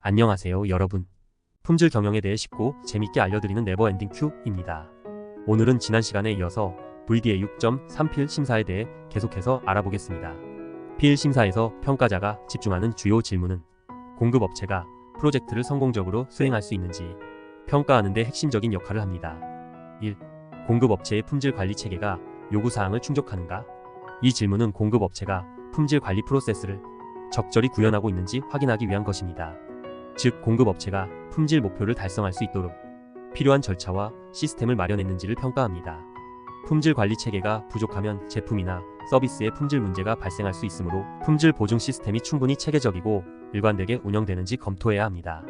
안녕하세요 여러분. 품질 경영에 대해 쉽고 재밌게 알려드리는 네버엔딩 큐입니다. 오늘은 지난 시간에 이어서 VDA 6.3 필 심사에 대해 계속해서 알아보겠습니다. 필 심사에서 평가자가 집중하는 주요 질문은 공급업체가 프로젝트를 성공적으로 수행할 수 있는지 평가하는 데 핵심적인 역할을 합니다. 1. 공급업체의 품질관리 체계가 요구사항을 충족하는가? 이 질문은 공급업체가 품질관리 프로세스를 적절히 구현하고 있는지 확인하기 위한 것입니다. 즉, 공급업체가 품질 목표를 달성할 수 있도록 필요한 절차와 시스템을 마련했는지를 평가합니다. 품질관리 체계가 부족하면 제품이나 서비스의 품질 문제가 발생할 수 있으므로 품질 보증 시스템이 충분히 체계적이고 일관되게 운영되는지 검토해야 합니다.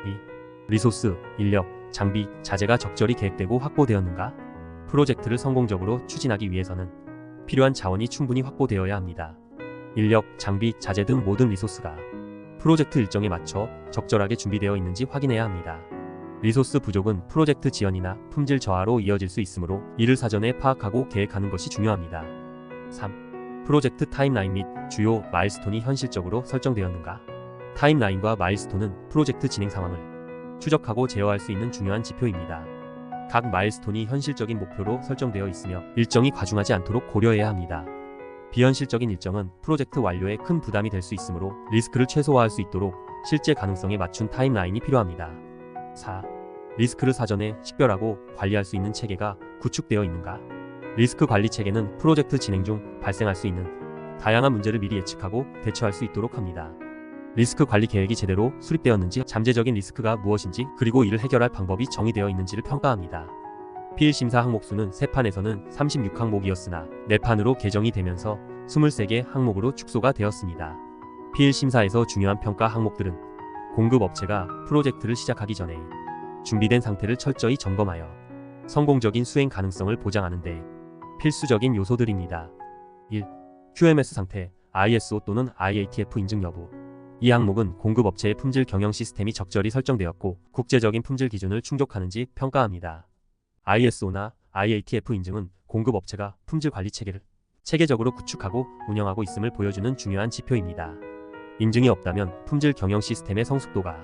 2. 리소스, 인력, 장비, 자재가 적절히 계획되고 확보되었는가? 프로젝트를 성공적으로 추진하기 위해서는 필요한 자원이 충분히 확보되어야 합니다. 인력, 장비, 자재 등 모든 리소스가 프로젝트 일정에 맞춰 적절하게 준비되어 있는지 확인해야 합니다. 리소스 부족은 프로젝트 지연이나 품질 저하로 이어질 수 있으므로 이를 사전에 파악하고 계획하는 것이 중요합니다. 3. 프로젝트 타임라인 및 주요 마일스톤이 현실적으로 설정되었는가? 타임라인과 마일스톤은 프로젝트 진행 상황을 추적하고 제어할 수 있는 중요한 지표입니다. 각 마일스톤이 현실적인 목표로 설정되어 있으며 일정이 과중하지 않도록 고려해야 합니다. 비현실적인 일정은 프로젝트 완료에 큰 부담이 될 수 있으므로 리스크를 최소화할 수 있도록 실제 가능성에 맞춘 타임라인이 필요합니다. 4. 리스크를 사전에 식별하고 관리할 수 있는 체계가 구축되어 있는가? 리스크 관리 체계는 프로젝트 진행 중 발생할 수 있는 다양한 문제를 미리 예측하고 대처할 수 있도록 합니다. 리스크 관리 계획이 제대로 수립되었는지, 잠재적인 리스크가 무엇인지, 그리고 이를 해결할 방법이 정의되어 있는지를 평가합니다. 필 심사 항목 수는 3판에서는 36항목이었으나 4판으로 개정이 되면서 23개 항목으로 축소가 되었습니다. 필 심사에서 중요한 평가 항목들은 공급업체가 프로젝트를 시작하기 전에 준비된 상태를 철저히 점검하여 성공적인 수행 가능성을 보장하는 데 필수적인 요소들입니다. 1. QMS 상태, ISO 또는 IATF 인증 여부. 이 항목은 공급업체의 품질 경영 시스템이 적절히 설정되었고 국제적인 품질 기준을 충족하는지 평가합니다. ISO나 IATF 인증은 공급업체가 품질 관리 체계를 체계적으로 구축하고 운영하고 있음을 보여주는 중요한 지표입니다. 인증이 없다면 품질 경영 시스템의 성숙도가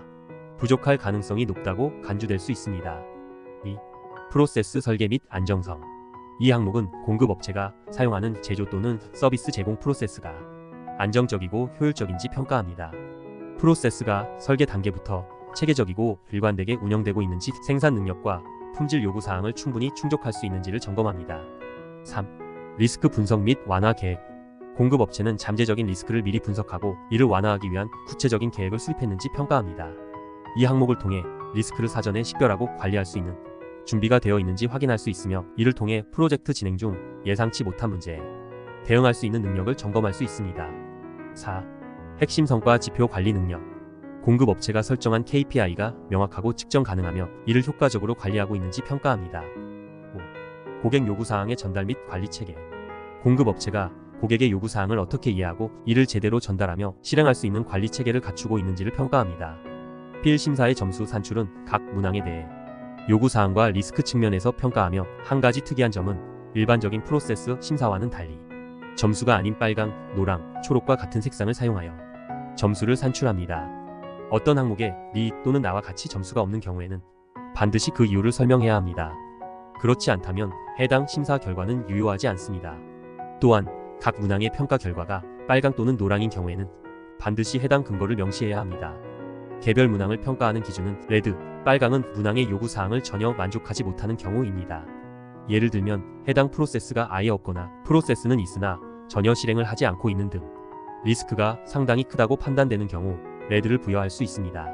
부족할 가능성이 높다고 간주될 수 있습니다. 2. 프로세스 설계 및 안정성. 이 항목은 공급업체가 사용하는 제조 또는 서비스 제공 프로세스가 안정적이고 효율적인지 평가합니다. 프로세스가 설계 단계부터 체계적이고 일관되게 운영되고 있는지, 생산 능력과 품질 요구사항을 충분히 충족할 수 있는지를 점검합니다. 3. 리스크 분석 및 완화 계획. 공급업체는 잠재적인 리스크를 미리 분석하고 이를 완화하기 위한 구체적인 계획을 수립했는지 평가합니다. 이 항목을 통해 리스크를 사전에 식별하고 관리할 수 있는 준비가 되어 있는지 확인할 수 있으며, 이를 통해 프로젝트 진행 중 예상치 못한 문제에 대응할 수 있는 능력을 점검할 수 있습니다. 4. 핵심 성과 지표 관리 능력. 공급업체가 설정한 KPI가 명확하고 측정 가능하며 이를 효과적으로 관리하고 있는지 평가합니다. 5. 고객 요구사항의 전달 및 관리 체계. 공급업체가 고객의 요구사항을 어떻게 이해하고 이를 제대로 전달하며 실행할 수 있는 관리 체계를 갖추고 있는지를 평가합니다. 필 심사의 점수 산출은 각 문항에 대해 요구사항과 리스크 측면에서 평가하며, 한 가지 특이한 점은 일반적인 프로세스 심사와는 달리 점수가 아닌 빨강, 노랑, 초록과 같은 색상을 사용하여 점수를 산출합니다. 어떤 항목에 니 또는 나와 같이 점수가 없는 경우에는 반드시 그 이유를 설명해야 합니다. 그렇지 않다면 해당 심사 결과는 유효하지 않습니다. 또한 각 문항의 평가 결과가 빨강 또는 노랑인 경우에는 반드시 해당 근거를 명시해야 합니다. 개별 문항을 평가하는 기준은 레드, 빨강은 문항의 요구사항을 전혀 만족하지 못하는 경우입니다. 예를 들면 해당 프로세스가 아예 없거나 프로세스는 있으나 전혀 실행을 하지 않고 있는 등 리스크가 상당히 크다고 판단되는 경우 레드를 부여할 수 있습니다.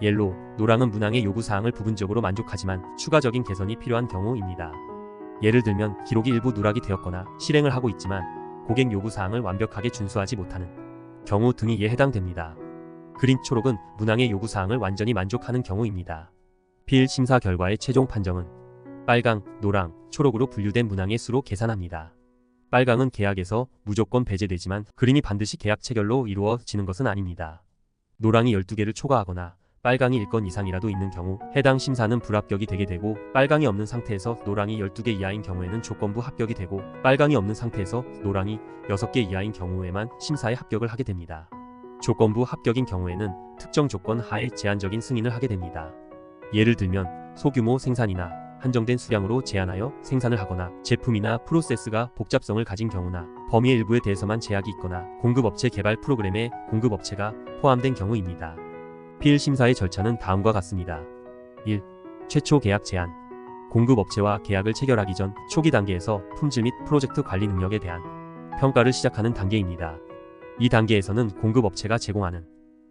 옐로우, 노랑은 문항의 요구사항을 부분적으로 만족하지만 추가적인 개선이 필요한 경우입니다. 예를 들면 기록이 일부 누락이 되었거나 실행을 하고 있지만 고객 요구사항을 완벽하게 준수하지 못하는 경우 등이 이에 해당됩니다. 그린 초록은 문항의 요구사항을 완전히 만족하는 경우입니다. 필 심사 결과의 최종 판정은 빨강, 노랑, 초록으로 분류된 문항의 수로 계산합니다. 빨강은 계약에서 무조건 배제되지만 그린이 반드시 계약 체결로 이루어지는 것은 아닙니다. 노랑이 12개를 초과하거나 빨강이 1건 이상이라도 있는 경우 해당 심사는 불합격이 되게 되고, 빨강이 없는 상태에서 노랑이 12개 이하인 경우에는 조건부 합격이 되고, 빨강이 없는 상태에서 노랑이 6개 이하인 경우에만 심사에 합격을 하게 됩니다. 조건부 합격인 경우에는 특정 조건 하에 제한적인 승인을 하게 됩니다. 예를 들면 소규모 생산이나 한정된 수량으로 제한하여 생산을 하거나 제품이나 프로세스가 복잡성을 가진 경우나 범위의 일부에 대해서만 제약이 있거나 공급업체 개발 프로그램에 공급업체가 포함된 경우입니다. PL 심사의 절차는 다음과 같습니다. 1. 최초 계약 제안. 공급업체와 계약을 체결하기 전 초기 단계에서 품질 및 프로젝트 관리 능력에 대한 평가를 시작하는 단계입니다. 이 단계에서는 공급업체가 제공하는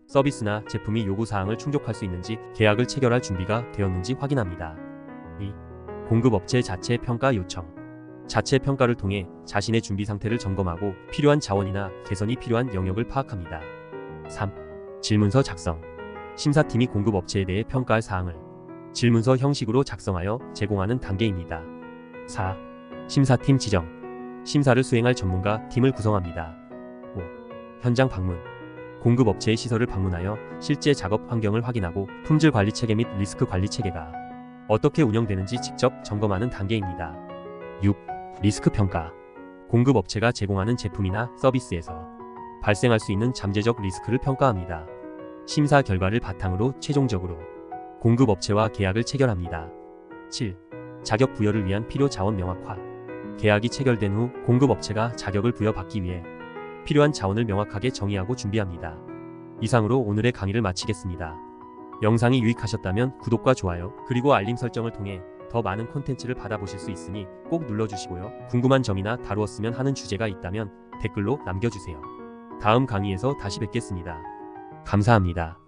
서비스나 제품이 요구사항을 충족할 수 있는지 계약을 체결할 준비가 되었는지 확인합니다. 2. 공급업체 자체 평가 요청. 자체 평가를 통해 자신의 준비 상태를 점검하고 필요한 자원이나 개선이 필요한 영역을 파악합니다. 3. 질문서 작성. 심사팀이 공급업체에 대해 평가할 사항을 질문서 형식으로 작성하여 제공하는 단계입니다. 4. 심사팀 지정. 심사를 수행할 전문가 팀을 구성합니다. 5. 현장 방문. 공급업체의 시설을 방문하여 실제 작업 환경을 확인하고 품질 관리 체계 및 리스크 관리 체계가 어떻게 운영되는지 직접 점검하는 단계입니다. 6. 리스크 평가. 공급업체가 제공하는 제품이나 서비스에서 발생할 수 있는 잠재적 리스크를 평가합니다. 심사 결과를 바탕으로 최종적으로 공급업체와 계약을 체결합니다. 7. 자격 부여를 위한 필요 자원 명확화. 계약이 체결된 후 공급업체가 자격을 부여받기 위해 필요한 자원을 명확하게 정의하고 준비합니다. 이상으로 오늘의 강의를 마치겠습니다. 영상이 유익하셨다면 구독과 좋아요 그리고 알림 설정을 통해 더 많은 콘텐츠를 받아보실 수 있으니 꼭 눌러주시고요. 궁금한 점이나 다루었으면 하는 주제가 있다면 댓글로 남겨주세요. 다음 강의에서 다시 뵙겠습니다. 감사합니다.